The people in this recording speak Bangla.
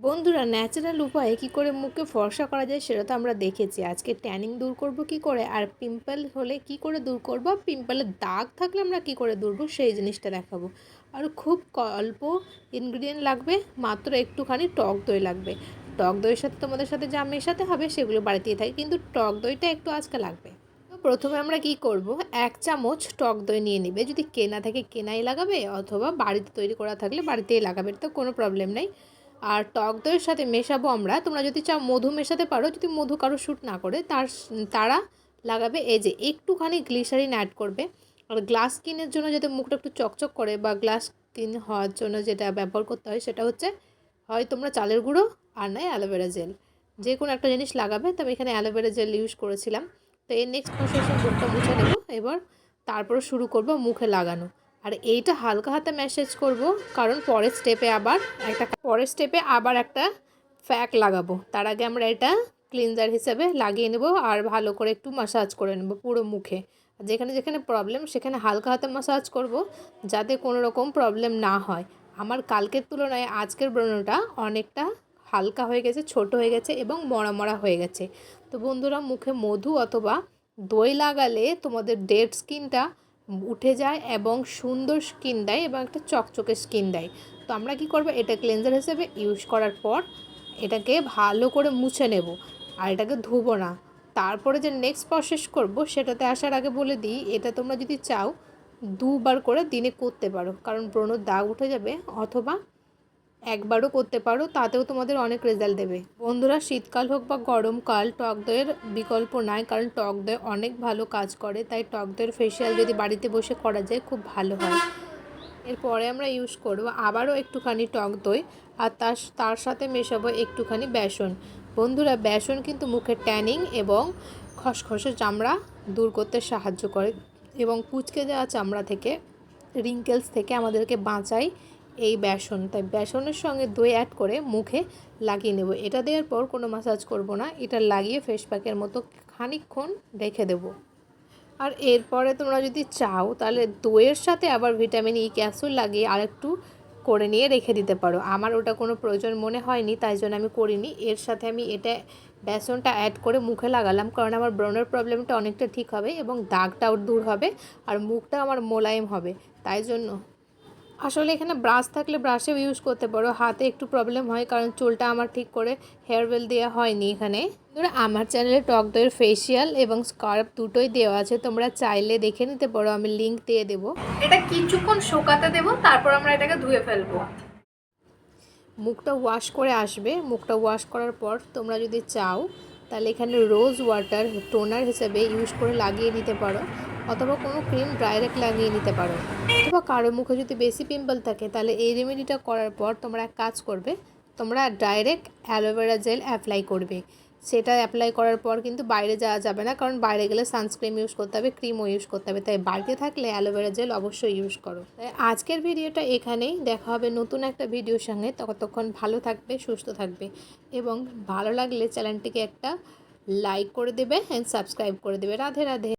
বন্ধুরা, ন্যাচারাল উপায়ে কি করে মুখকে ফর্সা করা যায় সেটা তো আমরা দেখেছি। আজকে ট্যানিং দূর করব কি করে, আর পিম্পল হলে কি করে দূর করব, পিম্পলের দাগ থাকলে আমরা কি করে দূর করব সেই জিনিসটা দেখাবো। আর খুব অল্প ইনগ্রিডিয়েন্ট লাগবে, মাত্র একটুখানি টক দই লাগবে। টক দইয়ের সাথে তোমাদের সাথে যা মেশাতে হবে সেগুলো বাড়িতেই থাকে, কিন্তু টক দইটা একটু আজকে লাগবে। তো প্রথমে আমরা কি করব, 1 চামচ টক দই নিয়ে নিবে। যদি কেনা থাকে কেনাই লাগাবে, অথবা বাড়িতে তৈরি করা থাকলে বাড়িতেই লাগাবে, তো কোনো প্রবলেম নেই। আর টক দইয়ের সাথে মেশাবো আমরা, তোমরা যদি চাও মধু মেশাতে পারো, যদি মধু কারো শ্যুট না করে তারা লাগাবে এই যে একটুখানি গ্লিসারিন অ্যাড করবে। আর গ্লাস স্কিনের জন্য যাতে মুখটা একটু চকচক করে বা গ্লাস স্কিন হওয়ার জন্য যেটা ব্যবহার করতে হয় সেটা হচ্ছে হয় তোমরা চালের গুঁড়ো আর নয় অ্যালোভেরা জেল, যে কোনো একটা জিনিস লাগাবে। তবে এখানে অ্যালোভেরা জেল ইউজ করেছিলাম। তো এর নেক্সট প্রসেসে মুখটা মুছে নেব এবার, তারপর শুরু করব মুখে লাগানো। আর এইটা হালকা হাতে ম্যাসেজ করব, কারণ পরের স্টেপে আবার একটা ফ্যাক লাগাবো। তার আগে আমরা এটা ক্লিনজার হিসেবে লাগিয়ে নেব আর ভালো করে একটু ম্যাসাজ করে নেব পুরো মুখে। যেখানে যেখানে প্রবলেম সেখানে হালকা হাতে ম্যাসাজ করব, যাতে কোনো রকম প্রবলেম না হয়। আমার কালকের তুলনায় আজকের ব্রণটা অনেকটা হালকা হয়ে গেছে, ছোট হয়ে গেছে এবং মরা মরা হয়ে গেছে। তো বন্ধুরা, মুখে মধু অথবা দই লাগালে তোমাদের ডেড স্কিনটা উঠে যায় এবং সুন্দর স্কিন দেয় এবং একটা চকচকে স্কিন দেয়। তো আমরা কি করব, এটা ক্লেনজার হিসেবে ইউজ করার পর এটাকে ভালো করে মুছে নেব, আর এটাকে ধুবো না। তারপরে যে নেক্সট প্রসেস করব সেটাতে আসার আগে বলে দিই, এটা তোমরা যদি চাও 2বার করে দিনে করতে পারো, কারণ ব্রণের দাগ উঠে যাবে, অথবা একবারও করতে পারো, তাতেও তোমাদের অনেক রেজাল্ট দেবে। বন্ধুরা, শীতকাল হোক বা গরমকাল, টক দইয়ের বিকল্প নাই, কারণ টক দই অনেক ভালো কাজ করে। তাই টক দইয়ের ফেসিয়াল যদি বাড়িতে বসে করা যায় খুব ভালো হয়। এরপরে আমরা ইউজ করব আবারও একটুখানি টক দই, আর তার সাথে মেশাবো একটুখানি বেসন। বন্ধুরা, বেসন কিন্তু মুখের ট্যানিং এবং খসখসে চামড়া দূর করতে সাহায্য করে এবং কুঁচকে যাওয়া চামড়া থেকে, রিঙ্কেলস থেকে আমাদেরকে বাঁচায় এই বেসন। তাই বেসনের সঙ্গে দই অ্যাড করে মুখে লাগিয়ে নেব। এটা দেওয়ার পর কোনো ম্যাসাজ করব না, এটা লাগিয়ে ফেস প্যাকের মতো খানিকক্ষণ রেখে দেবো। আর এরপরে তোমরা যদি চাও তাহলে দইয়ের সাথে আবার ভিটামিন ই ক্যাপসুল লাগিয়ে আরেকটু করে নিয়ে রেখে দিতে পারো। আমার ওটা কোনো প্রয়োজন মনে হয়নি, তাই জন্য আমি করিনি। এর সাথে আমি এটা বেসনটা অ্যাড করে মুখে লাগালাম, কারণ আমার ব্রণের প্রবলেমটা অনেকটা ঠিক হবে এবং দাগটাও দূর হবে আর মুখটা আমার মোলায়েম হবে। তাই জন্য আসলে এখানে ব্রাশ থাকলে ব্রাশেও ইউজ করতে পারো, হাতে একটু প্রবলেম হয় কারণ চুলটা আমার ঠিক করে হেয়ার ওয়েল দেওয়া হয়নি এখানে। ধরো আমার চ্যানেলে টক দইয়ের ফেসিয়াল এবং স্কার্ফ দুটোই দেওয়া আছে, তোমরা চাইলে দেখে নিতে পারো, আমি লিঙ্ক দিয়ে দেবো। এটা কিছুক্ষণ শুকাতে দেবো, তারপর আমরা এটাকে ধুয়ে ফেলবো। মুখটা ওয়াশ করে আসবে, মুখটা ওয়াশ করার পর তোমরা যদি চাও তাহলে এখানে রোজ ওয়াটার টোনার হিসেবে ইউজ করে লাগিয়ে নিতে পারো, অথবা কোনো ক্রিম ডাইরেক্ট লাগিয়ে নিতে পারো। অথবা কারো মুখে যদি বেশি পিম্পল থাকে তাহলে এই রেমেডিটা করার পর তোমরা এক কাজ করবে, তোমরা ডাইরেক্ট অ্যালোভেরা জেল অ্যাপ্লাই করবে। সেটা অ্যাপ্লাই করার পর কিন্তু বাইরে যাওয়া যাবে না, কারণ বাইরে গেলে সানস্ক্রিন ইউজ করতে হবে, ক্রিমও ইউজ করতে হবে। তাই বাড়িতে থাকলে অ্যালোভেরা জেল অবশ্যই ইউজ করো। তাই আজকের ভিডিওটা এখানেই, দেখা হবে নতুন একটা ভিডিওর সঙ্গে। ততক্ষণ ভালো থাকবে, সুস্থ থাকবে এবং ভালো লাগলে চ্যানেলটিকে একটা লাইক করে দেবে অ্যান্ড সাবস্ক্রাইব করে দেবে। রাধে রাধে।